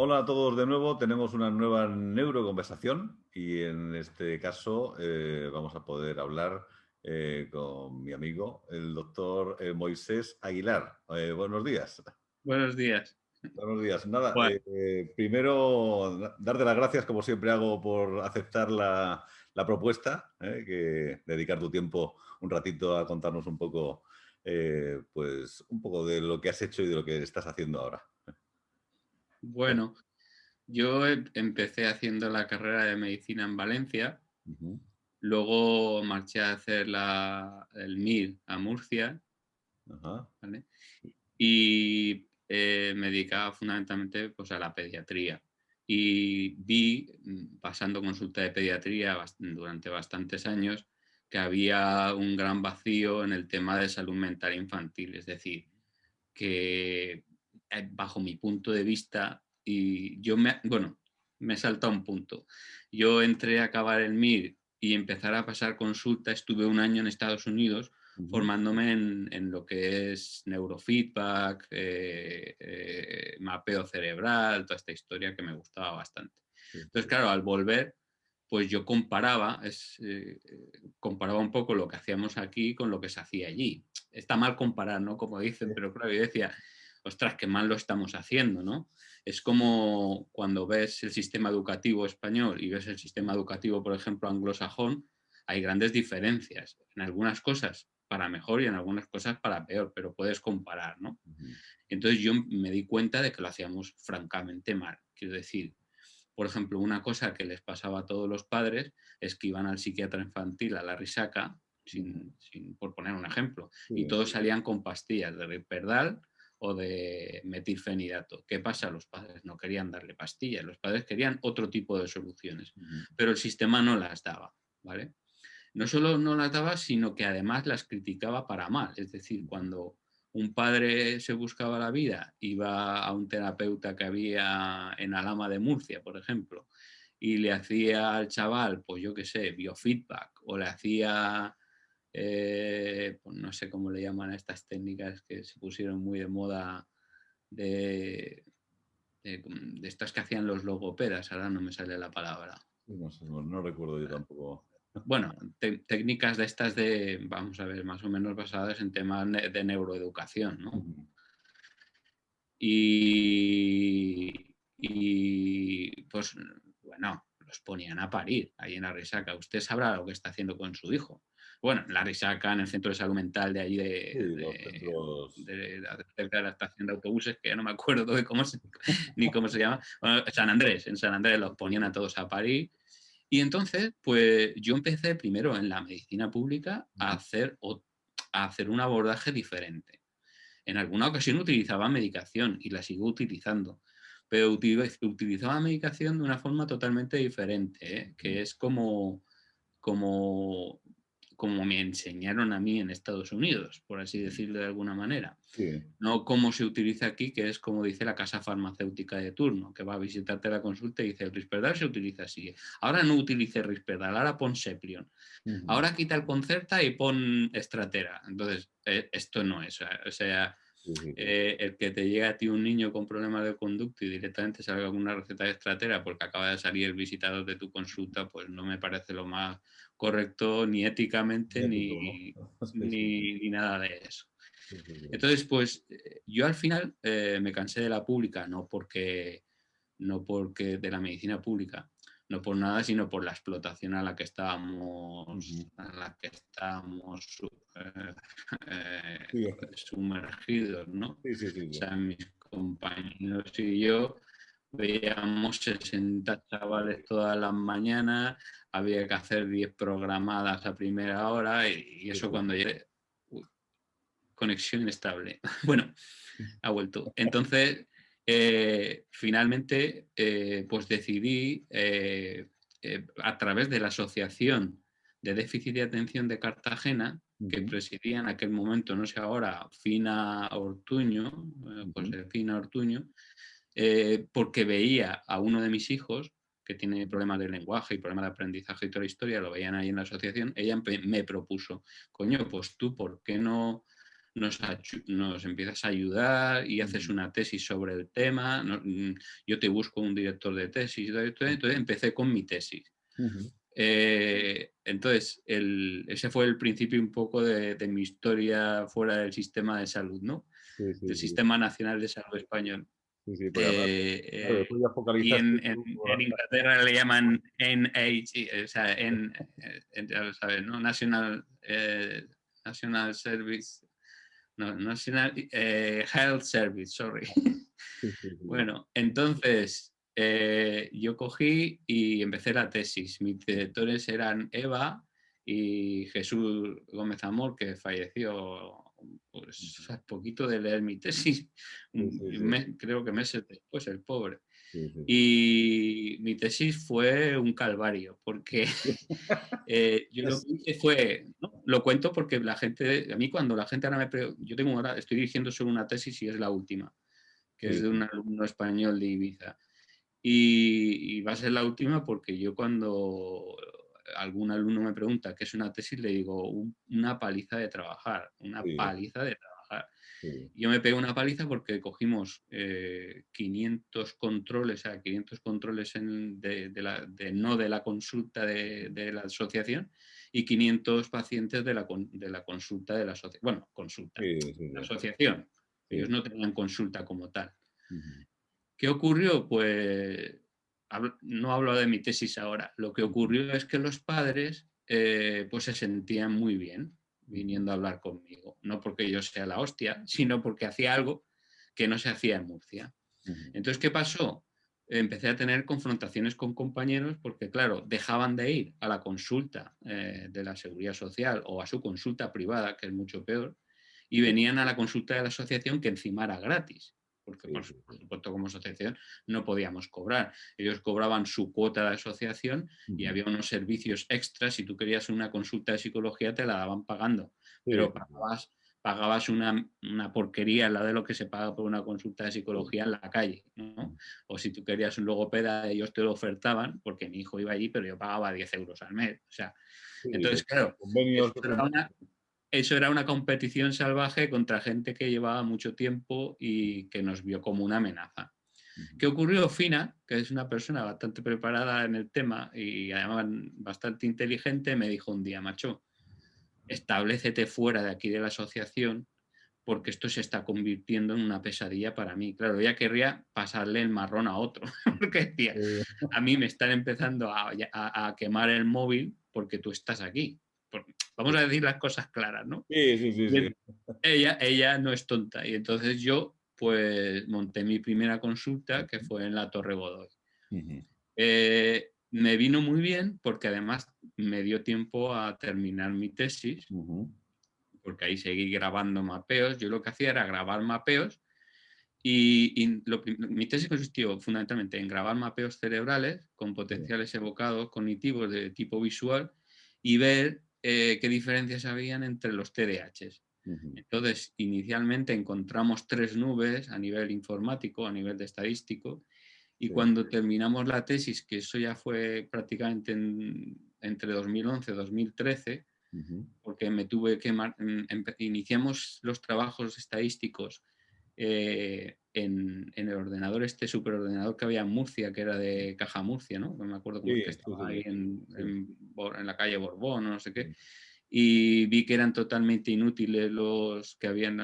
Hola a todos de nuevo. Tenemos una nueva neuroconversación y en este caso vamos a poder hablar con mi amigo, el doctor Moisés Aguilar. Buenos días. Buenos días. Buenos días. Nada, Bueno, primero darte las gracias, como siempre hago, por aceptar la propuesta, que dedicar tu tiempo un ratito a contarnos un poco, pues un poco de lo que has hecho y de lo que estás haciendo ahora. bueno, yo empecé haciendo la carrera de medicina en Valencia, Ujú. luego marché a hacer el MIR a Murcia, Ajá. ¿vale? Y me dedicaba fundamentalmente pues, a la pediatría. Y vi, pasando consulta de pediatría durante bastantes años, que había un gran vacío en el tema de salud mental infantil, es decir, que bajo mi punto de vista, me salta un punto. Yo entré a acabar el MIR y empezar a pasar consulta, estuve un año en Estados Unidos Ujú. formándome en lo que es neurofeedback, mapeo cerebral, toda esta historia que me gustaba bastante. Sí, Entonces, claro, al volver, pues yo comparaba un poco lo que hacíamos aquí con lo que se hacía allí. Está mal comparar, ¿no? Como dicen, pero claro, yo decía, ostras, qué mal lo estamos haciendo, ¿no? Es como cuando ves el sistema educativo español y ves el sistema educativo, por ejemplo, anglosajón, hay grandes diferencias. En algunas cosas para mejor y en algunas cosas para peor, pero puedes comparar, ¿no? ujú. Entonces yo me di cuenta de que lo hacíamos francamente mal. Quiero decir, por ejemplo, una cosa que les pasaba a todos los padres es que iban al psiquiatra infantil a la risaca, Ujú. por poner un ejemplo, y Sí. todos salían con pastillas de Riperdal o de metilfenidato. ¿Qué pasa? Los padres no querían darle pastillas, los padres querían otro tipo de soluciones, Ujú. pero el sistema no las daba, ¿vale? No solo no las daba, sino que además las criticaba para mal. Es decir, Ujú. cuando un padre se buscaba la vida, iba a un terapeuta que había en Alhama de Murcia, por ejemplo, y le hacía al chaval, pues yo qué sé, biofeedback, o le hacía, pues no sé cómo le llaman a estas técnicas que se pusieron muy de moda de, de estas que hacían los logopedas, ahora no me sale la palabra. Sí, no sé, no recuerdo yo tampoco. Bueno, técnicas de estas de, vamos a ver, más o menos basadas en temas de neuroeducación, ¿no? Ujú. Pues, bueno, los ponían a parir ahí en la Risaca. Usted sabrá lo que está haciendo con su hijo. Bueno, en la Risaca, en el centro de salud mental de allí Sí, los centros. cerca de la estación de autobuses, que ya no me acuerdo de ni cómo se llama. Bueno, San Andrés, en San Andrés los ponían a todos a parir. Y entonces, pues yo empecé primero en la medicina pública Ujú. a hacer un abordaje diferente. En alguna ocasión utilizaba medicación y la sigo utilizando, pero utilizaba medicación de una forma totalmente diferente, ¿eh? Que es como, como me enseñaron a mí en Estados Unidos, por así Ujú. decirlo de alguna manera. Sí. No como se utiliza aquí, que es como dice la casa farmacéutica de turno, que va a visitarte la consulta y dice, el Risperdal se utiliza así. Ahora no utilice Risperdal, ahora pon Seplion. Ujú. Ahora quita el Concerta y pon Estratera. Entonces, esto no es. O sea, Sí, sí, sí. el que te llegue a ti un niño con problemas de conducto y directamente salga con una receta de Estratera porque acaba de salir el visitador de tu consulta, pues no me parece lo más correcto ni éticamente Ético, ¿no? Sí, sí, sí. ni nada de eso. Sí, sí, sí. Entonces, pues yo al final me cansé de la pública, no porque de la medicina pública, no por nada, sino por la explotación Ujú. a la que estábamos Sí, sumergidos, ¿no? O sí, sí, sí, sí. sea, mis compañeros y yo veíamos 60 chavales todas las mañanas, había que hacer 10 programadas a primera hora y Sí, eso sí, cuando sí. llegué, conexión inestable. Bueno, ha vuelto. Entonces, finalmente, pues decidí, a través de la Asociación de Déficit de Atención de Cartagena, que Ujú. presidía en aquel momento, no sé ahora, Fina Ortuño, Ujú. Josefina Ortuño, porque veía a uno de mis hijos que tiene problemas de lenguaje y problemas de aprendizaje y toda la historia, lo veían ahí en la asociación, ella me propuso, coño, pues tú, ¿por qué no nos empiezas a ayudar y haces una tesis sobre el tema. Yo te busco un director de tesis. Entonces empecé con mi tesis. Entonces, ese fue el principio un poco de mi historia fuera del sistema de salud, ¿no? Sí, sí, Del sí. Sistema Nacional de Salud Español. Sí, sí, porque además, claro, después ya Y focalizaste tú en Inglaterra le llaman NH, o sea, ya lo sabes, ¿no? National Service, no, National Health Service, sorry. Sí, sí, sí. Bueno, entonces yo cogí y empecé la tesis. Mis directores eran Eva y Jesús Gómez Amor, que falleció pues hace poquito de leer mi tesis, Sí, sí, sí. creo que meses después, el pobre. Sí, sí, sí. Y mi tesis fue un calvario, porque yo lo que hice fue, ¿no? Lo cuento porque a mí cuando la gente ahora yo estoy dirigiendo solo una tesis y es la última, que es Sí, de un alumno español de Ibiza. Y va a ser la última porque yo cuando algún alumno me pregunta qué es una tesis, le digo una paliza de trabajar, una sí, paliza de trabajar. sí. Yo me pegué una paliza porque cogimos 500 controles, o sea, 500 controles no de la consulta de la asociación y 500 pacientes de la consulta de la asociación. Bueno, consulta, Sí, sí, la sí. asociación. Ellos Sí. no tenían consulta como tal. Ujú, ¿Qué ocurrió? Pues no hablo de mi tesis ahora. Lo que ujú, ocurrió es que los padres pues se sentían muy bien ujú, viniendo a hablar conmigo. No porque yo sea la hostia, sino porque hacía algo que no se hacía en Murcia. ujú. Entonces, ¿qué pasó? Empecé a tener confrontaciones con compañeros porque, claro, dejaban de ir a la consulta de la Seguridad Social o a su consulta privada, que es mucho peor, y Sí, venían a la consulta de la asociación que encima era gratis, porque sí, por sí, sí. supuesto como asociación no podíamos cobrar. Ellos cobraban su cuota de asociación y Ujú. había unos servicios extras. Si tú querías una consulta de psicología te la daban pagando, Sí, pero sí, sí, pagabas una porquería al lado de lo que se paga por una consulta de sí. psicología en la calle, ¿no? Ujú. O si tú querías un logopeda, ellos te lo ofertaban, porque mi hijo iba allí, pero yo pagaba 10 euros al mes. O sea, Sí, entonces, claro, convenios eso que era firmas. eso era una competición salvaje contra gente que llevaba mucho tiempo y que nos vio como una amenaza. Ujú. ¿Qué ocurrió? Fina, que es una persona bastante preparada en el tema y además bastante inteligente, me dijo un día, macho, establécete fuera de aquí de la asociación porque esto se está convirtiendo en una pesadilla para mí. Claro, ella querría pasarle el marrón a otro, porque decía, Eh, a mí me están empezando a quemar el móvil porque tú estás aquí. Vamos a decir las cosas claras, ¿no? Sí, sí, sí, Y sí. ella no es tonta. Y entonces yo, pues, monté mi primera consulta, que Ujú, fue en la Torre Godoy. ujú. Me vino muy bien porque además me dio tiempo a terminar mi tesis, Ujú. porque ahí seguí grabando mapeos. Yo lo que hacía era grabar mapeos mi tesis consistió fundamentalmente en grabar mapeos cerebrales con Sí. potenciales evocados cognitivos de tipo visual y ver qué diferencias habían entre los TDAHs. Ujú. Entonces, inicialmente encontramos 3 nubes a nivel informático, a nivel de estadístico, y Sí. cuando terminamos la tesis, que eso ya fue prácticamente entre 2011 y 2013, Ujú. porque me tuve que iniciamos los trabajos estadísticos en el ordenador, este superordenador que había en Murcia, que era de Caja Murcia, ¿no? No me acuerdo cómo es, Sí, que sí, estaba sí, ahí sí. Sí. en la calle Borbón, no sé qué, Sí. y vi que eran totalmente inútiles los que habían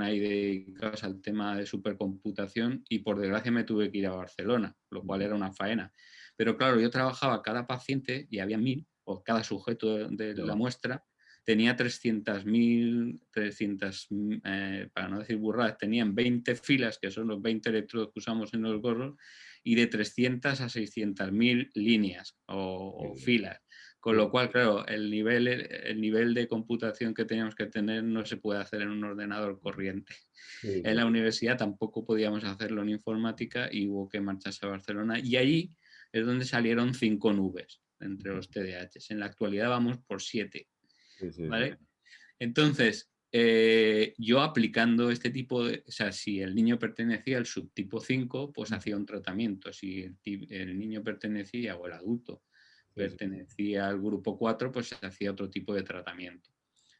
ahí dedicados al tema de supercomputación y por desgracia me tuve que ir a Barcelona, lo cual Ujú. era una faena. Pero claro, yo trabajaba cada paciente y había 1000, o cada sujeto de la Claro. muestra tenía 300.000, para no decir burradas, tenían 20 filas, que son los 20 electrodos que usamos en los gorros, y de 300 a 600.000 líneas o Sí, filas. Con sí, lo cual, claro, el nivel de computación que teníamos que tener no se puede hacer en un ordenador corriente. sí, En sí. la universidad tampoco podíamos hacerlo en informática y hubo que marcharse a Barcelona. Y allí es donde salieron 5 nubes entre los TDAHs. En la actualidad vamos por 7. Sí, sí, sí. ¿Vale? Entonces, yo aplicando este tipo o sea, si el niño pertenecía al subtipo 5, pues Ujú. hacía un tratamiento. Si el niño pertenecía, o el adulto, Sí, sí, sí. pertenecía al grupo 4, pues se hacía otro tipo de tratamiento.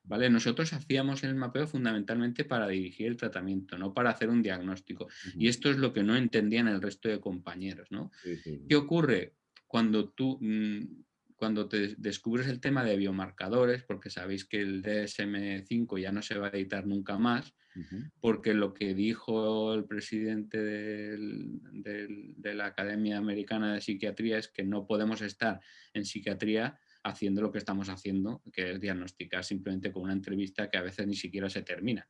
¿vale? Nosotros hacíamos el mapeo fundamentalmente para dirigir el tratamiento, no para hacer un diagnóstico. Y Ujú. esto es lo que no entendían el resto de compañeros, ¿no? Sí, sí, ¿Qué sí. ocurre cuando cuando te descubres el tema de biomarcadores? Porque sabéis que el DSM-5 ya no se va a editar nunca más, Ujú. porque lo que dijo el presidente de la Academia Americana de Psiquiatría es que no podemos estar en psiquiatría haciendo lo que estamos haciendo, que es diagnosticar simplemente con una entrevista que a veces ni siquiera se termina.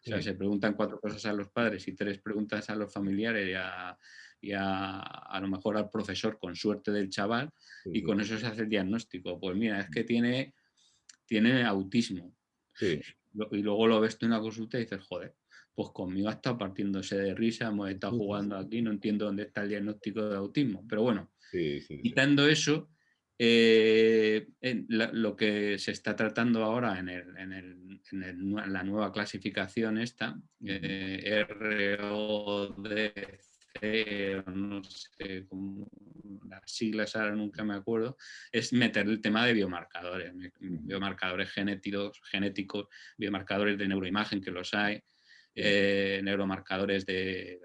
O sea, Sí, se preguntan 4 cosas a los padres y 3 preguntas a los familiares a lo mejor al profesor, con suerte del chaval, sí, y sí. con eso se hace el diagnóstico. Pues mira, es que tiene autismo. Sí, Y luego lo ves tú en una consulta y dices, joder, pues conmigo ha estado partiéndose de risa, hemos estado sí, sí, jugando aquí, no entiendo dónde está el diagnóstico de autismo. Pero bueno, sí, sí, sí. quitando eso, lo que se está tratando ahora en la nueva clasificación esta, Ujú. RODC, no sé cómo, las siglas ahora nunca me acuerdo, es meter el tema de biomarcadores, Ujú. biomarcadores genéticos, biomarcadores de neuroimagen, que los hay, Sí, neuromarcadores de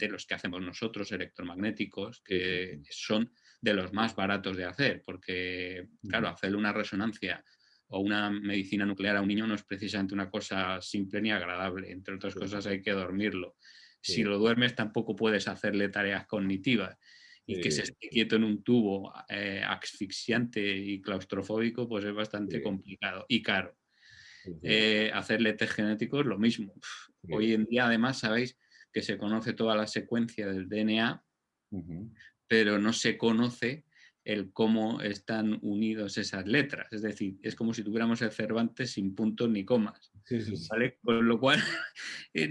los que hacemos nosotros, electromagnéticos, sí, sí, que sí. son de los más baratos de hacer, porque, claro, Ujú. hacerle una resonancia o una medicina nuclear a un niño no es precisamente una cosa simple ni agradable. Entre otras Sí, cosas, hay que dormirlo. Si sí, lo duermes, tampoco puedes hacerle tareas cognitivas. Y que se sí, esté quieto en un tubo asfixiante y claustrofóbico, pues es bastante sí, complicado y caro. sí, sí, Hacerle test genético es lo mismo. Hoy sí. en día, además, sabéis que se conoce toda la secuencia del DNA, Ujú. pero no se conoce el cómo están unidos esas letras. Es decir, es como si tuviéramos el Cervantes sin puntos ni comas, Sí, sí, sí. ¿vale? Con lo cual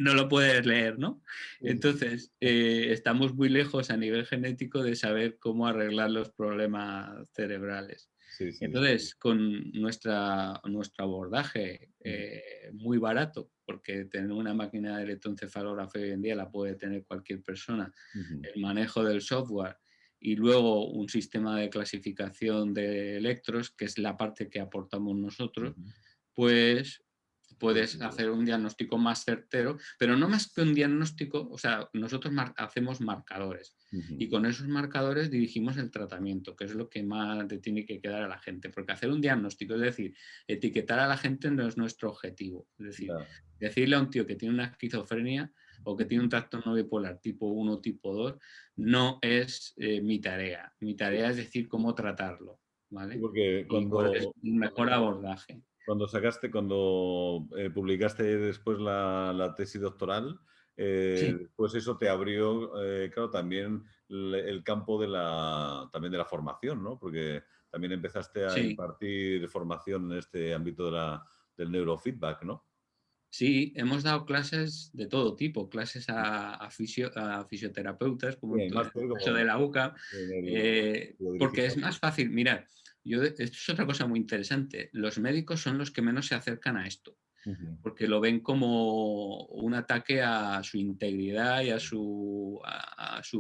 no lo puedes leer, ¿no? Sí, sí, Entonces, estamos muy lejos a nivel genético de saber cómo arreglar los problemas cerebrales. sí, sí, sí. Entonces, con nuestro abordaje Ujú. muy barato, porque tener una máquina de electroencefalografía hoy en día la puede tener cualquier persona, Ujú. el manejo del software y luego un sistema de clasificación de electros, que es la parte que aportamos nosotros, Ujú. pues Sí, puedes sí, sí. hacer un diagnóstico más certero, pero no más que un diagnóstico, o sea, nosotros hacemos marcadores y Ujú. con esos marcadores dirigimos el tratamiento, que es lo que más te tiene que quedar a la gente, porque hacer un diagnóstico, es decir, etiquetar a la gente no es nuestro objetivo, es decir, Ya. decirle a un tío que tiene una esquizofrenia o que tiene un Ujú. trastorno bipolar tipo 1 o tipo 2 Ujú. no es mi tarea. Mi Sí, tarea es decir cómo tratarlo, sí, ¿vale? porque Y cuál es el mejor abordaje. cuando publicaste después la tesis doctoral, Sí, pues eso te abrió, claro, también el campo también de la formación, ¿no? Porque también empezaste a sí. impartir formación en este ámbito del neurofeedback, ¿no? Sí, hemos dado clases de todo tipo, clases a fisioterapeutas, como Sí, en el el máster caso como de la UCA, en el, lo dirigiste. porque es más fácil. Mirad, esto es otra cosa muy interesante. Los médicos son los que menos se acercan a esto, Ujú. porque lo ven como un ataque a su integridad y a su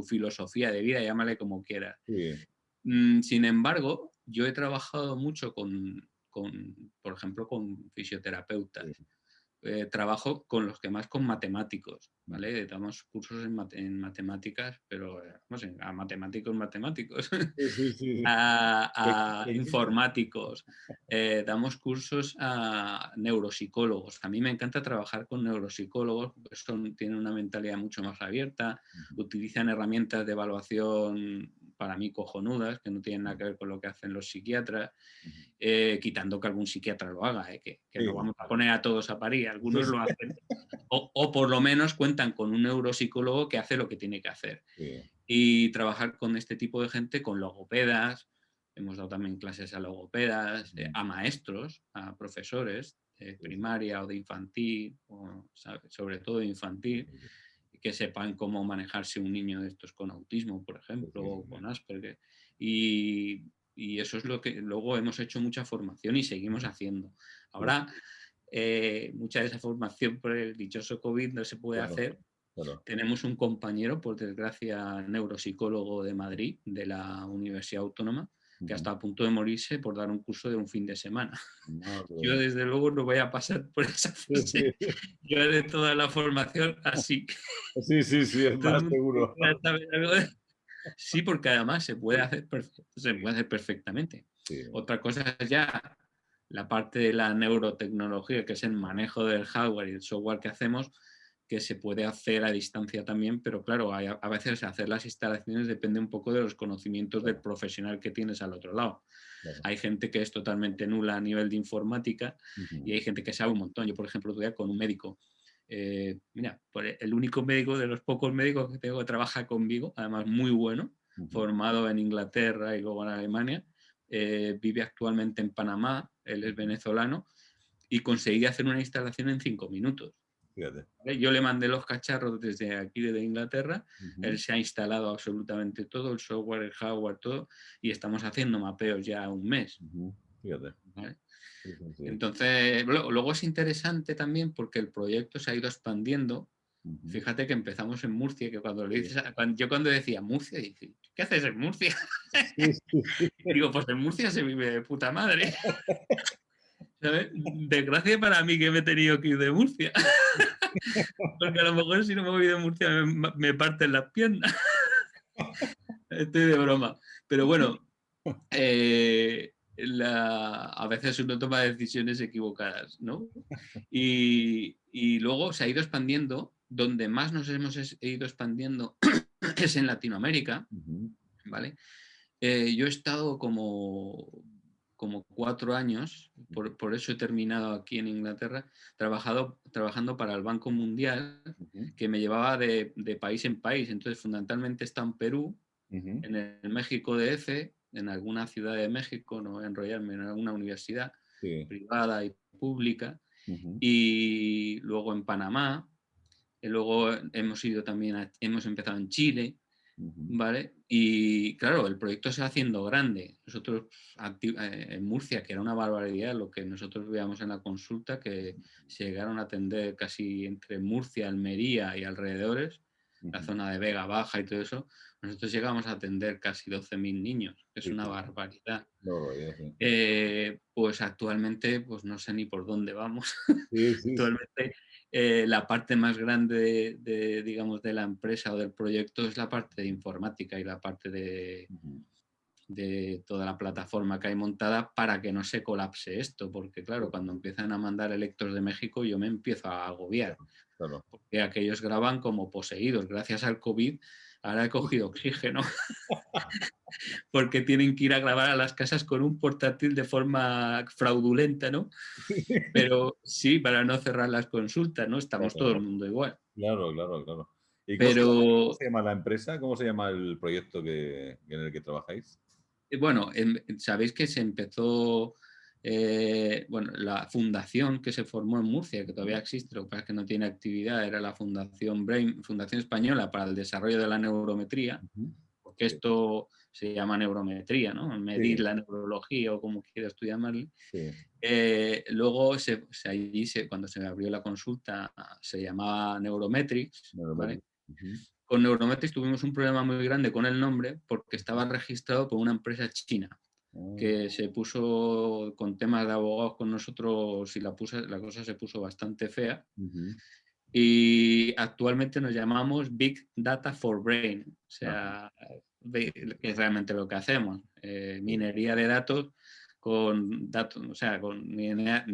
filosofía de vida, llámale como quieras. Sí, Sin embargo, yo he trabajado mucho por ejemplo, con sí. fisioterapeutas. Trabajo con los que más con matemáticos, Ujú. ¿vale? Damos cursos en matemáticas, pero vamos, a matemáticos, matemáticos, Sí, sí, sí. a Que existe. informáticos, damos cursos a neuropsicólogos. A mí me encanta trabajar con neuropsicólogos, pues tienen una mentalidad mucho más abierta, Ujú. utilizan herramientas de evaluación para mí cojonudas, que no tienen nada que ver con lo que hacen los psiquiatras, Ujú. quitando que algún psiquiatra lo haga, que no Sí, vamos a poner a todos a parir, sí, algunos sí. lo hacen, o por lo menos cuentan con un neuropsicólogo que hace lo que tiene que hacer. Sí, Y trabajar con este tipo de gente, con logopedas, hemos dado también clases a logopedas, ujú. a maestros, a profesores de Sí, sí, primaria o de infantil, sobre todo de infantil, sí, que sepan cómo manejarse un niño de estos con autismo, por sí, ejemplo, sí, sí, o sí. con Asperger. Y, y eso es lo que luego hemos hecho mucha formación y seguimos haciendo. Sí, Ahora, mucha de esa formación por el dichoso COVID no se puede claro, hacer. claro. Tenemos un compañero, por desgracia, neuropsicólogo de Madrid, de la Universidad Autónoma, que hasta a punto de morirse por dar un curso de un fin de semana. Madre Yo, mía. desde luego, no voy a pasar por esa Sí, fase. Yo haré toda la formación así. sí, sí, sí, es Todo el más mundo que seguro. quiera saber algo Sí, porque además se puede hacer, se puede hacer perfectamente. Sí, Otra cosa es ya la parte de la neurotecnología, que es el manejo del hardware y el software que hacemos, que se puede hacer a distancia también, pero claro, a veces hacer las instalaciones depende un poco de los conocimientos del claro, profesional que tienes al otro lado. claro. Hay gente que es totalmente nula a nivel de informática y Ujú, hay gente que sabe un montón. Yo, por ejemplo, todavía con un médico, mira, el único médico de los pocos médicos que tengo que trabaja conmigo, además muy bueno, ujú. formado en Inglaterra y luego en Alemania, vive actualmente en Panamá, él es Ujú. venezolano, y conseguí hacer una instalación en 5 minutos. Fíjate. ¿Vale? Yo le mandé los cacharros desde aquí, desde Inglaterra, Ujú, él se ha instalado absolutamente todo, el software, el hardware, todo, y estamos haciendo mapeos ya un mes. ujú. Fíjate. ¿Vale? Sí, sí, sí. Entonces, luego es interesante también porque el proyecto se ha ido expandiendo. Ujú. Fíjate que empezamos en Murcia, que cuando le Sí, dices, yo cuando decía Murcia, dice, ¿qué haces en Murcia? sí, sí, sí. Y digo, pues en Murcia se vive de puta madre. ¿Sabes? Desgracia para mí que me he tenido que ir de Murcia. Porque a lo mejor si no me voy de Murcia me parten las piernas. Estoy de broma. Pero bueno, a veces uno toma decisiones equivocadas, ¿no? Y luego se ha ido expandiendo. Donde más nos hemos ido expandiendo es en Latinoamérica, Ujú, ¿vale? Yo he estado como 4 años, por eso he terminado aquí en Inglaterra, trabajando para el Banco Mundial, ujú, que me llevaba de país en país. Entonces, fundamentalmente está en Perú, ujú. en el México DF, en alguna ciudad de México, no voy a enrollarme, en alguna universidad Sí. privada y pública, Ujú, y luego en Panamá, y luego hemos empezado en Chile, ujú, ¿vale? Y claro, el proyecto se va haciendo grande. Nosotros en Murcia, que era una barbaridad lo que nosotros veíamos en la consulta, que se llegaron a atender casi entre Murcia, Almería y alrededores, la ujú. zona de Vega Baja y todo eso, nosotros llegamos a atender casi 12.000 niños, que es Sí, una sí. barbaridad. Una barbaridad, sí. Pues actualmente pues no sé ni por dónde vamos. Sí, sí, sí. Actualmente la parte más grande digamos, de la empresa o del proyecto es la parte de informática y la parte Ujú. de toda la plataforma que hay montada para que no se colapse esto, porque claro, cuando empiezan a mandar electros de México yo me empiezo a agobiar, Claro, claro. porque aquellos graban como poseídos. Gracias al COVID ahora he cogido oxígeno porque tienen que ir a grabar a las casas con un portátil de forma fraudulenta, ¿no? Pero sí, para no cerrar las consultas, ¿no? Estamos todo el Claro, mundo igual. claro, claro, claro. ¿Y cómo Pero se llama la empresa? ¿Cómo se llama el proyecto en el que trabajáis? bueno, sabéis que se empezó, bueno, la fundación que se formó en Murcia, que Ujú, todavía existe, lo que pasa es que no tiene actividad, era la Fundación Brain, Fundación Española para el Desarrollo de la Neurometría, ujú. porque Sí, esto se llama neurometría, ¿no? Medir sí, la neurología o como quieras tú llamarle. sí. Luego, cuando se abrió la consulta, se llamaba Neurometrics, ¿vale? Neurometric. Ujú. Con Neurometrics tuvimos un problema muy grande con el nombre porque estaba registrado por una empresa china Ah, que se puso con temas de abogados con nosotros y la cosa se puso bastante fea. ujú. Y actualmente nos llamamos Big Data for Brain, o Ajá, sea, que es realmente lo que hacemos, sí. minería de datos con datos, o sea, con minería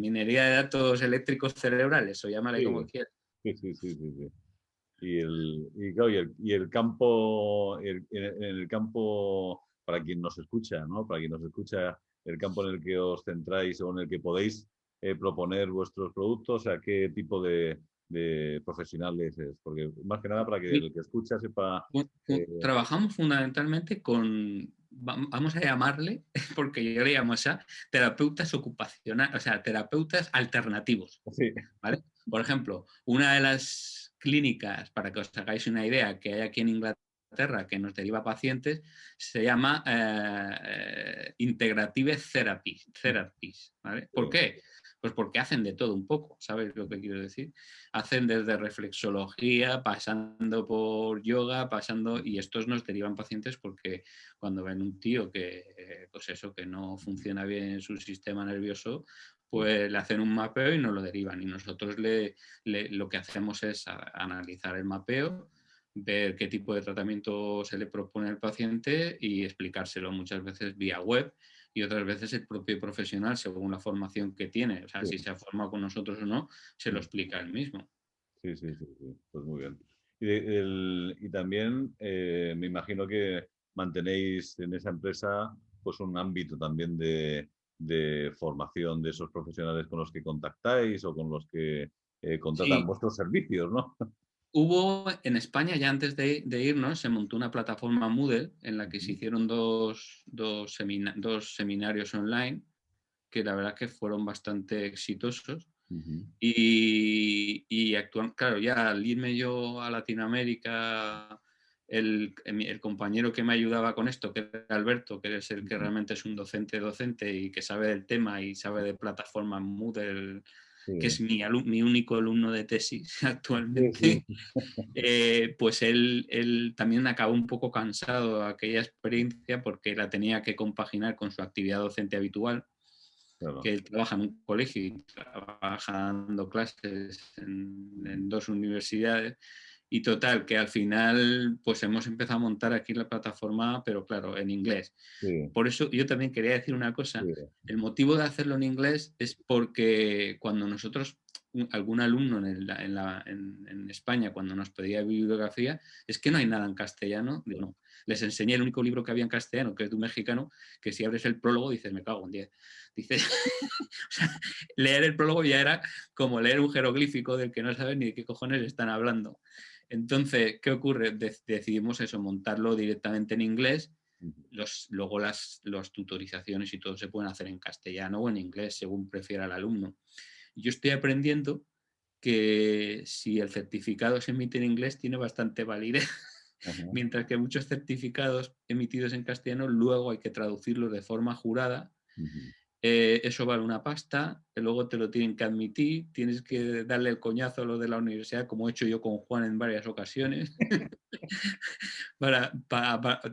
de datos eléctricos cerebrales, o llámale como Sí, quieras. sí, sí, sí, sí, sí. Claro, y el campo, en el campo, para quien nos escucha, ¿no? Para quien nos escucha, el campo en el que os centráis o en el que podéis proponer vuestros productos, ¿a qué tipo de profesionales es? Porque más que nada para que el que escucha sepa. eh, Trabajamos fundamentalmente con, vamos a llamarle, porque yo le llamo esa, terapeutas ocupacionales, o sea, terapeutas alternativos, sí. ¿vale? Por ejemplo, una de las clínicas, para que os hagáis una idea, que hay aquí en Inglaterra que nos deriva pacientes, se llama Integrative Therapies, ¿vale? ¿Por Sí. qué? Pues porque hacen de todo un poco, ¿sabes lo que quiero decir? Hacen desde reflexología, pasando por yoga, y estos nos derivan pacientes porque cuando ven un tío que, pues eso, que no funciona bien su sistema nervioso, pues le hacen un mapeo y nos lo derivan. Y nosotros lo que hacemos es analizar el mapeo, ver qué tipo de tratamiento se le propone al paciente y explicárselo muchas veces vía web y otras veces el propio profesional, según la formación que tiene, o sea, Sí. si se ha formado con nosotros o no, se lo explica él mismo. Sí, sí, sí, sí. Pues muy bien. Y también me imagino que mantenéis en esa empresa pues un ámbito también de formación de esos profesionales con los que contactáis o con los que contratan Sí, vuestros servicios, ¿no? hubo en España, ya antes de irnos, se montó una plataforma Moodle en la que se hicieron dos seminarios online que la verdad que fueron bastante exitosos. Ujú. Claro, ya al irme yo a Latinoamérica, el compañero que me ayudaba con esto, que era Alberto, que es el que Ujú. realmente es un docente y que sabe del tema y sabe de plataforma Moodle, que Sí, es mi único alumno de tesis sí, actualmente, sí, pues él también acabó un poco cansado de aquella experiencia porque la tenía que compaginar con su actividad docente habitual, claro. que él trabaja en un colegio y trabaja dando clases en dos universidades. Y total, que al final pues hemos empezado a montar aquí la plataforma, pero claro, en inglés. Sí, Por eso yo también quería decir una cosa. sí. El motivo de hacerlo en inglés es porque cuando nosotros, algún alumno en España, cuando nos pedía bibliografía, es que no hay nada en castellano. Digo, no. Les enseñé el único libro que había en castellano, que es de un mexicano, que si abres el prólogo dices, me cago en 10. Dice, o sea, leer el prólogo ya era como leer un jeroglífico del que no sabes ni de qué cojones están hablando. Entonces, ¿qué ocurre? Decidimos eso, montarlo directamente en inglés. Ujú. Luego las tutorizaciones y todo se pueden hacer en castellano o en inglés, según prefiera el alumno. Yo estoy aprendiendo que si el certificado se emite en inglés tiene bastante validez, Ajá. mientras que muchos certificados emitidos en castellano luego hay que traducirlos de forma jurada. Ujú. Eso vale una pasta, que luego te lo tienen que admitir, tienes que darle el coñazo a lo de la universidad, como he hecho yo con Juan en varias ocasiones.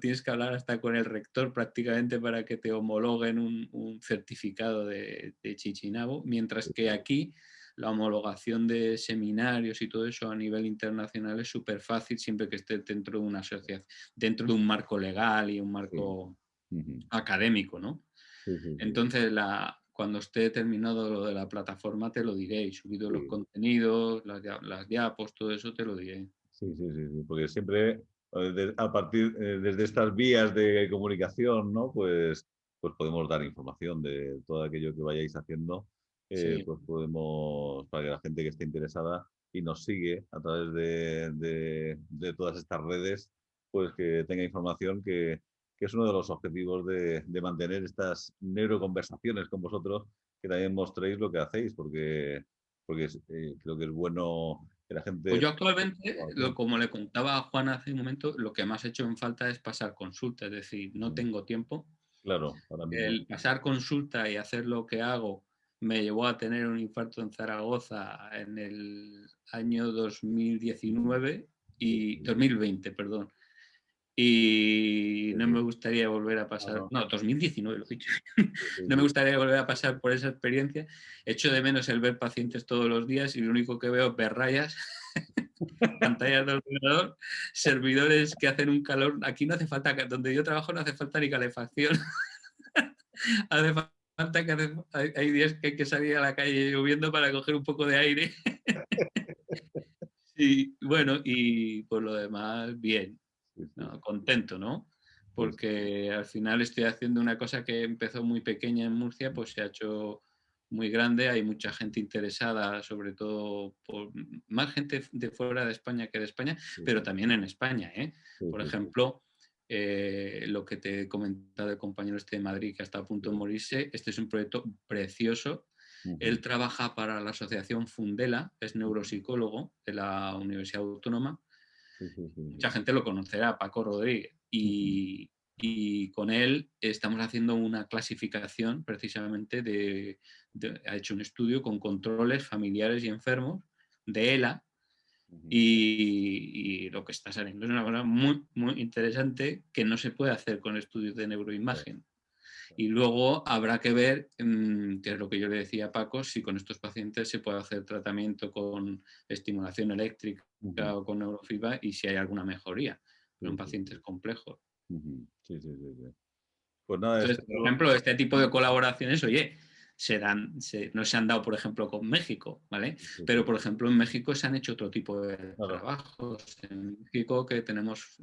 Tienes que hablar hasta con el rector prácticamente para que te homologuen un certificado de Chichinabo, mientras que aquí la homologación de seminarios y todo eso a nivel internacional es súper fácil siempre que esté dentro de una asociación, dentro de un marco legal y un Sí. marco Ujú. académico, ¿no? Sí, sí, sí, Entonces, cuando esté terminado lo de la plataforma, te lo diré, y subido los sí. contenidos, las diapos, todo eso te lo diré. Sí, sí, sí, sí, porque siempre a partir desde estas vías de comunicación, ¿no? Pues podemos dar información de todo aquello que vayáis haciendo, Sí. pues podemos, para que la gente que esté interesada y nos sigue a través de todas estas redes, pues que tenga información que es uno de los objetivos de mantener estas neuroconversaciones con vosotros, que también mostréis lo que hacéis, porque creo que es bueno que la Pues gente... yo actualmente, como le contaba a Juan hace un momento, lo que más he hecho en falta es pasar consulta, es decir, no Ujú. tengo tiempo. Claro, ahora mismo. El pasar consulta y hacer lo que hago me llevó a tener un infarto en Zaragoza en el año 2019 Sí, y sí, 2020, perdón. Y sí, no sí. me gustaría volver a No, pasar, no. no, 2019 lo he dicho, Sí, sí, no me sí. gustaría volver a pasar por esa experiencia. Echo de menos el ver pacientes todos los días y lo único que veo es ver rayas, pantallas de ordenador, servidores que hacen un calor. Aquí no hace falta, donde yo trabajo no hace falta ni calefacción, hace falta hay días que hay que salir a la calle lloviendo para coger un poco de aire. Y bueno, y por lo demás, bien. Sí, sí, ¿No? Contento, ¿no? sí, sí, sí. Porque al final estoy haciendo una cosa que empezó muy pequeña en Murcia, pues se ha hecho muy grande, hay mucha gente interesada, sobre todo más gente de fuera de España que de España, Sí, pero también en España, ¿eh? sí, Por sí, sí, ejemplo, lo que te he comentado del compañero este de Madrid que está a punto de sí. morirse, este es un proyecto precioso. Ujú. Él trabaja para la asociación Fundela, es neuropsicólogo de la Universidad Autónoma. Sí, sí, sí, Mucha sí. gente lo conocerá, Paco Rodríguez. Ujú. y con él estamos haciendo una clasificación precisamente ha hecho un estudio con controles familiares y enfermos de ELA, y lo que está saliendo es una cosa muy, muy interesante que no se puede hacer con estudios de neuroimagen. Y luego habrá que ver, que es lo que yo le decía a Paco, si con estos pacientes se puede hacer tratamiento con estimulación eléctrica o con neurofeedback y si hay alguna mejoría en pacientes complejos. Sí, sí, sí, sí. Pues nada, Entonces, por ejemplo, este tipo de colaboraciones, oye, no se han dado, por ejemplo, con México, ¿vale? sí, Pero, sí. por ejemplo, en México se han hecho otro tipo de Claro. trabajos. En México, que tenemos,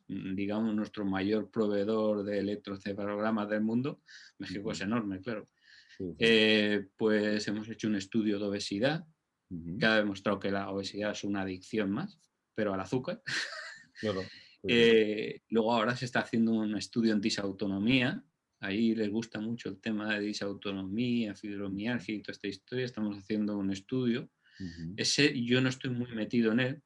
digamos, nuestro mayor proveedor de electroencefalogramas del mundo, México es enorme, claro. Sí, sí. Pues hemos hecho un estudio de obesidad que ha demostrado que la obesidad es una adicción más, pero al azúcar. Claro. Sí, sí. Luego ahora se está haciendo un estudio en disautonomía. Ahí les gusta mucho el tema de disautonomía, fibromialgia y toda esta historia. Estamos haciendo un estudio. Ese yo no estoy muy metido en él,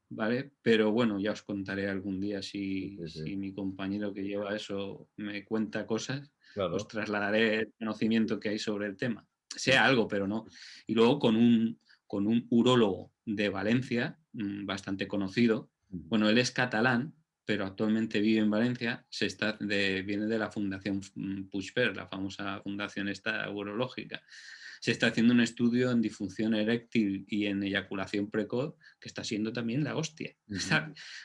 ¿vale? Pero bueno, ya os contaré algún día si mi compañero que lleva eso me cuenta cosas, os Claro. trasladaré el conocimiento que hay sobre el tema. Sí. Sea algo, pero no. Y luego con un urólogo de Valencia, bastante conocido. Bueno, él es catalán, pero actualmente vive en Valencia, viene de la Fundación Puigverd, la famosa fundación esta urológica. Se está haciendo un estudio en disfunción eréctil y en eyaculación precoz que está siendo también la hostia. O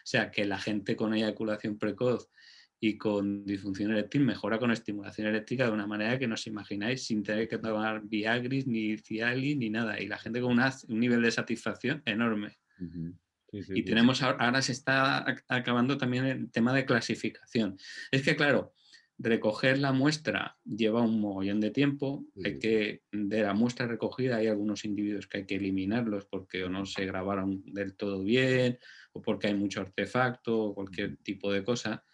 sea, que la gente con eyaculación precoz y con disfunción eréctil mejora con estimulación eléctrica de una manera que no os imagináis, sin tener que tomar Viagris, ni Cialis, ni nada. Y la gente con un nivel de satisfacción enorme. Sí, sí, Y sí. ahora se está acabando también el tema de clasificación. Es que, claro, recoger la muestra lleva un mogollón de tiempo. De la muestra recogida hay algunos individuos que hay que eliminarlos porque o no se grabaron del todo bien, o porque hay mucho artefacto, o cualquier tipo de cosa.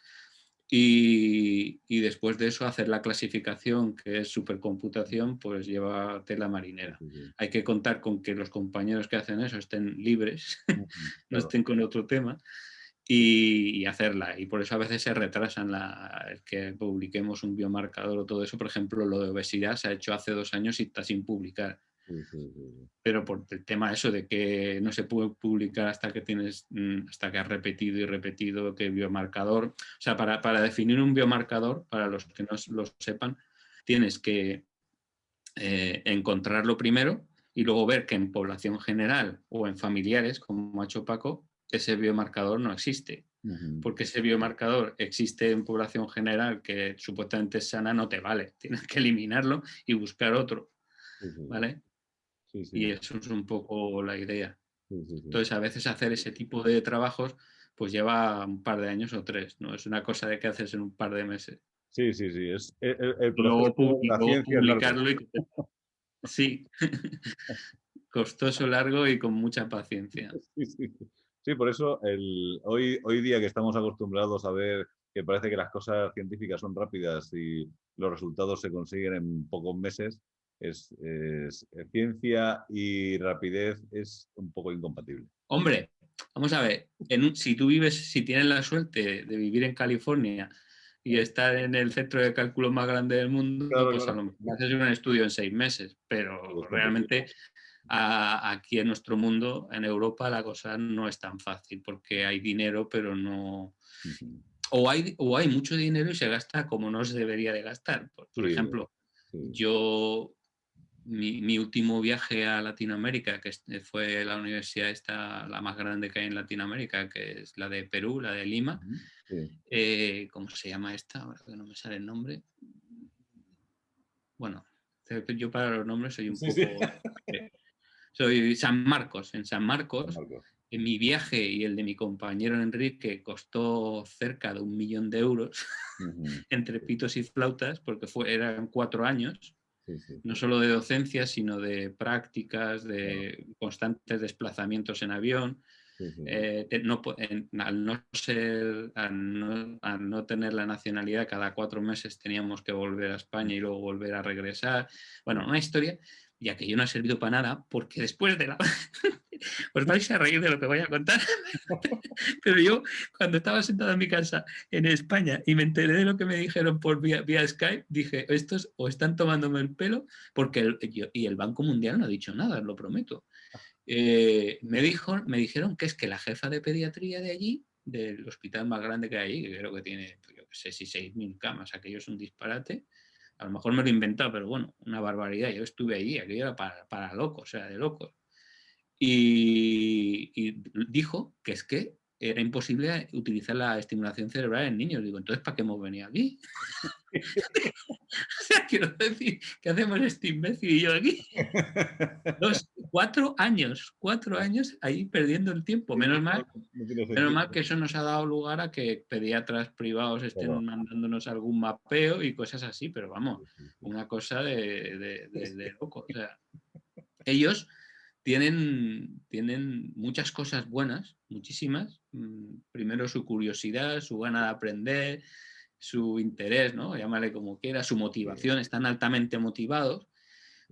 Y después de eso hacer la clasificación, que es supercomputación, pues lleva tela marinera. Hay que contar con que los compañeros que hacen eso estén libres, no Claro. estén con otro tema, y hacerla. Y por eso a veces se retrasan el que publiquemos un biomarcador o todo eso. Por ejemplo, lo de obesidad se ha hecho hace 2 años y está sin publicar. Pero por el tema eso de que no se puede publicar hasta que has repetido y repetido que biomarcador, o sea, para definir un biomarcador, para los que no lo sepan, tienes que encontrarlo primero y luego ver que en población general o en familiares, como ha hecho Paco, ese biomarcador no existe. Porque ese biomarcador existe en población general que supuestamente es sana, no te vale. Tienes que eliminarlo y buscar otro, ¿vale? Y eso es un poco la idea. Entonces, a veces hacer ese tipo de trabajos pues lleva un par de años o 3, ¿no? Es una cosa de que haces en un par de meses. Sí, sí, sí. Es el Y proceso de la luego ciencia es largo. publicarlo sí, costoso, largo y con mucha paciencia. Sí, sí. Sí, por eso hoy día que estamos acostumbrados a ver que parece que las cosas científicas son rápidas y los resultados se consiguen en pocos meses, ciencia y rapidez es un poco incompatible. Hombre, vamos a ver, si tienes la suerte de vivir en California y estar en el centro de cálculo más grande del mundo, Claro, pues a claro. lo mejor haces un estudio en 6 meses, pero Es complicado. realmente aquí en nuestro mundo, en Europa, la cosa no es tan fácil porque hay dinero, pero no... O hay mucho dinero y se gasta como no se debería de gastar. Por Sí, ejemplo, sí. mi último viaje a Latinoamérica, que fue la universidad esta, la más grande que hay en Latinoamérica, que es la de Perú, la de Lima. Sí. ¿Cómo se llama esta? Ahora que no me sale el nombre. Bueno, yo para los nombres soy un Sí, sí. poco... Soy San Marcos. En San San Marcos, Marcos. en mi viaje y el de mi compañero Enrique costó cerca de 1 millón de euros entre pitos y flautas, porque eran 4 años, Sí, sí, no sí. solo de docencia, sino de prácticas, Claro. de constantes desplazamientos en avión. Sí, sí, sí. Al no tener la nacionalidad, cada 4 meses teníamos que volver a España y luego volver a regresar. Bueno, una historia. Y aquello no ha servido para nada, porque después de la... Os vais a reír de lo que voy a contar, pero yo cuando estaba sentado en mi casa en España y me enteré de lo que me dijeron por vía Skype, dije, estos o están tomándome el pelo, porque y el Banco Mundial no ha dicho nada, os lo prometo. Me dijeron que es que la jefa de pediatría de allí, del hospital más grande que hay allí, que creo que tiene, yo qué sé, si 6.000 camas, aquello es un disparate. A lo mejor me lo he inventado, pero bueno, una barbaridad. Yo estuve allí, aquello era para locos, o sea, de locos. Y dijo que es que era imposible utilizar la estimulación cerebral en niños. Digo, entonces, ¿para qué hemos venido aquí? O sea, quiero decir, ¿qué hacemos este imbécil y yo aquí? 4 años ahí perdiendo el tiempo. Sí, Menos no, mal, no tiene menos sentido. mal que eso nos ha dado lugar a que pediatras privados Claro. estén mandándonos algún mapeo y cosas así, pero vamos, Sí, sí, sí. una cosa de loco. O sea, ellos tienen muchas cosas buenas, muchísimas. Primero su curiosidad, su gana de aprender, su interés, ¿no? Llámale como quiera, su motivación, están altamente motivados,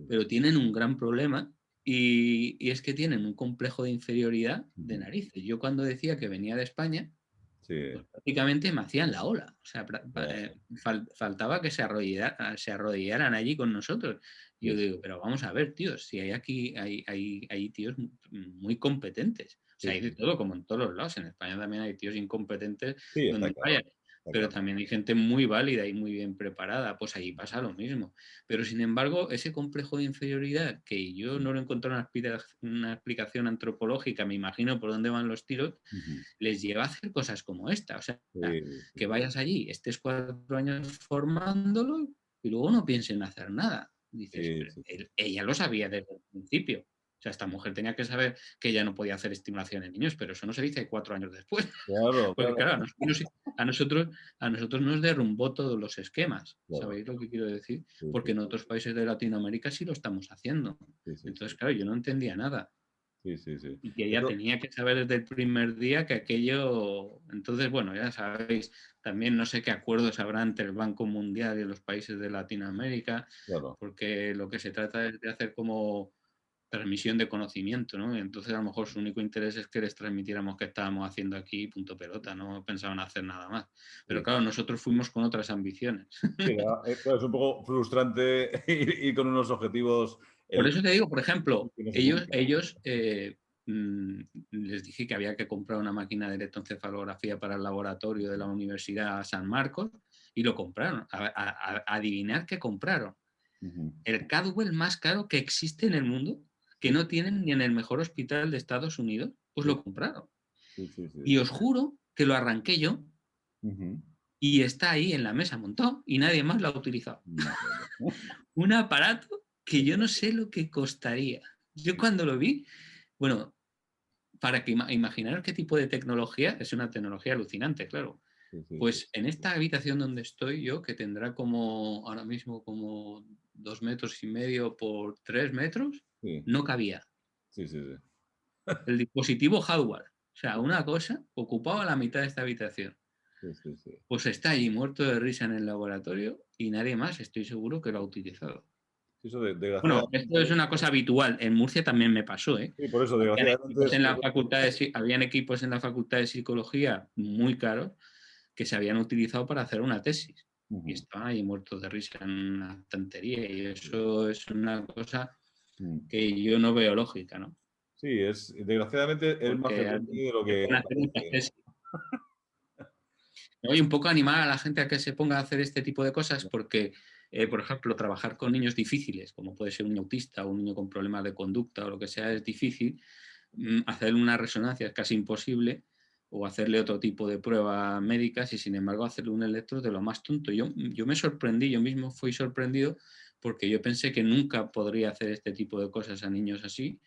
pero tienen un gran problema y es que tienen un complejo de inferioridad de narices. Yo cuando decía que venía de España, Sí, pues prácticamente me hacían la ola. O sea, ya, faltaba que se arrodillaran allí con nosotros. Y sí, yo sí, digo, pero vamos a ver, tíos, si hay aquí, hay tíos muy competentes. O sea, sí, hay de sí, todo, como en todos los lados. En España también hay tíos incompetentes sí, está donde claro, vaya. está Pero claro. también hay gente muy válida y muy bien preparada. Pues allí pasa lo mismo. Pero sin embargo, ese complejo de inferioridad, que yo no lo encontré una explicación antropológica, me imagino por dónde van los tiros, Ujú. les lleva a hacer cosas como esta. O sea, Sí, sí, que vayas allí, estés 4 años formándolo y luego no piensen en hacer nada. Dices, sí, pero sí, sí. ella lo sabía desde el principio. O sea, esta mujer tenía que saber que ella no podía hacer estimulación en niños, pero eso no se dice 4 años después. Claro, Porque claro, claro, a nosotros nos derrumbó todos los esquemas. claro. ¿Sabéis lo que quiero decir? Sí, sí, Porque en otros países de Latinoamérica sí lo estamos haciendo. sí, sí, sí, Entonces, claro, yo no entendía nada sí, sí, sí. y que ella Eso, tenía que saber desde el primer día que aquello, entonces, bueno, ya sabéis, también no sé qué acuerdos habrá entre el Banco Mundial y los países de Latinoamérica, claro. porque lo que se trata es de hacer como transmisión de conocimiento, ¿no? Y entonces a lo mejor su único interés es que les transmitiéramos qué estábamos haciendo aquí, punto pelota, no pensaban hacer nada más. Pero Sí, claro, nosotros fuimos con otras ambiciones. sí, claro, es un poco frustrante ir con unos objetivos Por el, eso te digo, por ejemplo, que no se ellos, cumplen. ellos les dije que había que comprar una máquina de electroencefalografía para el laboratorio de la Universidad San Marcos y lo compraron. Adivinar qué compraron. Ujú. El Cadwell más caro que existe en el mundo, que Sí, no tienen ni en el mejor hospital de Estados Unidos, pues sí, lo compraron. sí, sí, sí. Y os juro que lo arranqué yo Ujú. y está ahí en la mesa montado y nadie más lo ha utilizado. Madre mía. Un aparato que yo no sé lo que costaría. Yo cuando lo vi, bueno, para que imaginaros qué tipo de tecnología, es una tecnología alucinante, claro. Sí, sí, sí. Pues en esta habitación donde estoy yo, que tendrá como ahora mismo como 2,5 metros por 3 metros, Sí, no cabía. sí, sí, sí. El dispositivo hardware, o sea, una cosa ocupaba la mitad de esta habitación. Sí, sí, sí. Pues está allí muerto de risa en el laboratorio y nadie más, estoy seguro que lo ha utilizado. Sí, eso Bueno, esto es desgraciadamente, una cosa habitual. En Murcia también me pasó, ¿eh? sí, por eso, Habían desgraciadamente equipos es, en la facultad habían equipos en la facultad de psicología muy caros que se habían utilizado para hacer una tesis y ujú. estaban ahí muertos de risa en una tontería y eso es una cosa Mm. que yo no veo lógica, ¿no? Sí, desgraciadamente es más Porque frecuente de lo se que pueden hacer muchas parece. tesis. Oye, un poco animar a la gente a que se ponga a hacer este tipo de cosas porque, por ejemplo, trabajar con niños difíciles, como puede ser un niño autista o un niño con problemas de conducta o lo que sea, es difícil. Hacerle una resonancia es casi imposible o hacerle otro tipo de pruebas médicas y, sin embargo, hacerle un electro de lo más tonto. Yo me sorprendí, yo mismo fui sorprendido porque yo pensé que nunca podría hacer este tipo de cosas a niños así.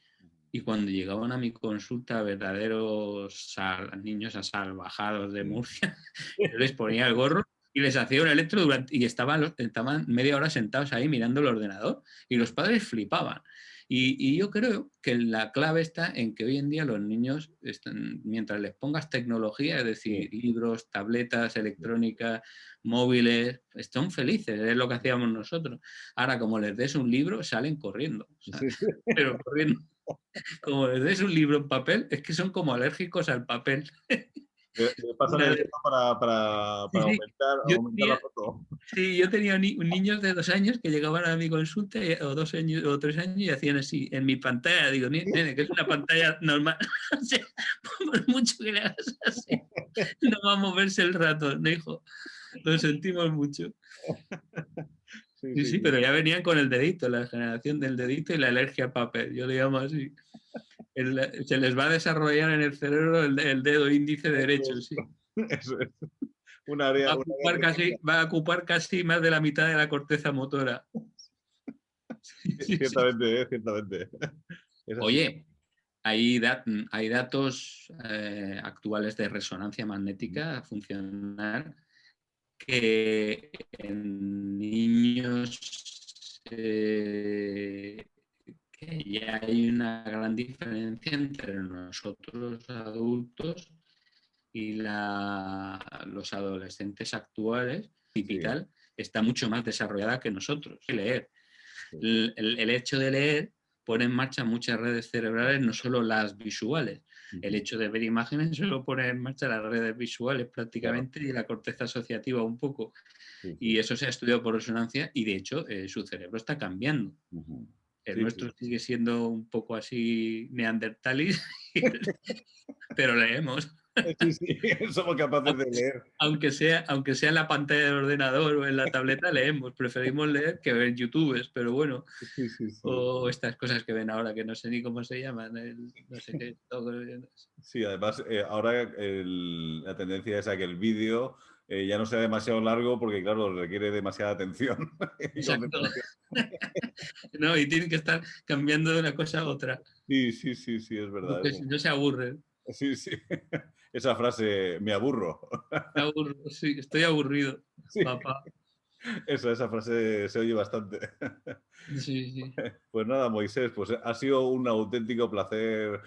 Y cuando llegaban a mi consulta verdaderos niños asalvajados de Sí. Murcia, yo les ponía el gorro y les hacía un electro y estaban media hora sentados ahí mirando el ordenador y los padres flipaban. Y yo creo que la clave está en que hoy en día los niños, mientras les pongas tecnología, es decir, libros, tabletas, electrónica, móviles, están felices, es lo que hacíamos nosotros. Ahora, como les des un libro, salen corriendo, pero corriendo. Como les des un libro en papel, es que son como alérgicos al papel. Le pasan el dedo para Sí, sí. aumentar la foto. Sí, yo tenía niños de 2 años que llegaban a mi consulta, o 2 años, o 3 años, y hacían así, en mi pantalla. Digo, nene, que es una pantalla normal. O sea, por mucho que le hagas así, no va a moverse el ratón, ¿no, hijo? Lo sentimos mucho. Sí, pero ya venían con el dedito, la generación del dedito y la alergia al papel, yo le llamo así. Se les va a desarrollar en el cerebro el dedo índice derecho, sí. Eso es. Va a ocupar casi más de la mitad de la corteza motora. Ciertamente, ciertamente. Oye, hay datos actuales de resonancia magnética funcional que en niños que ya hay una gran diferencia entre nosotros adultos y los adolescentes actuales, típica, está mucho más desarrollada que nosotros. Leer. El hecho de leer pone en marcha muchas redes cerebrales, no solo las visuales. El hecho de ver imágenes solo pone en marcha las redes visuales prácticamente, y la corteza asociativa un poco. Y eso se ha estudiado por resonancia y, de hecho, su cerebro está cambiando. El nuestro sigue siendo un poco así neandertalis, pero leemos. Sí, somos capaces de leer. Aunque sea en la pantalla del ordenador o en la tableta, leemos. Preferimos leer que ver YouTubes, pero bueno. O estas cosas que ven ahora, que no sé ni cómo se llaman. No sé qué. Sí, además, ahora la tendencia es a que el vídeo ya no sea demasiado largo porque, claro, requiere demasiada atención. Exacto. No, y tienen que estar cambiando de una cosa a otra. Sí, es verdad. Porque si no se aburren. Sí. Esa frase, me aburro. Me aburro, sí, estoy aburrido, papá. Esa frase se oye bastante. Sí. Pues nada, Moisés, pues ha sido un auténtico placer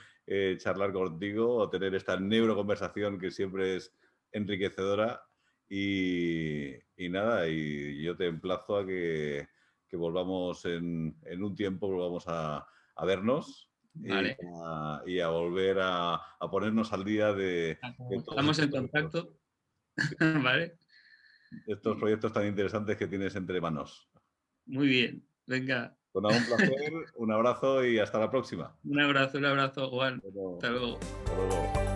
charlar contigo o tener esta neuroconversación que siempre es enriquecedora. Y nada, y yo te emplazo a que volvamos en un tiempo, volvamos a vernos. Vale. Y a volver a ponernos al día de estamos en contacto. Vale. Estos proyectos tan interesantes que tienes entre manos. Muy bien, venga. Bueno, un placer, un abrazo y hasta la próxima. Un abrazo, Juan. Hasta luego. Hasta luego. Hasta luego.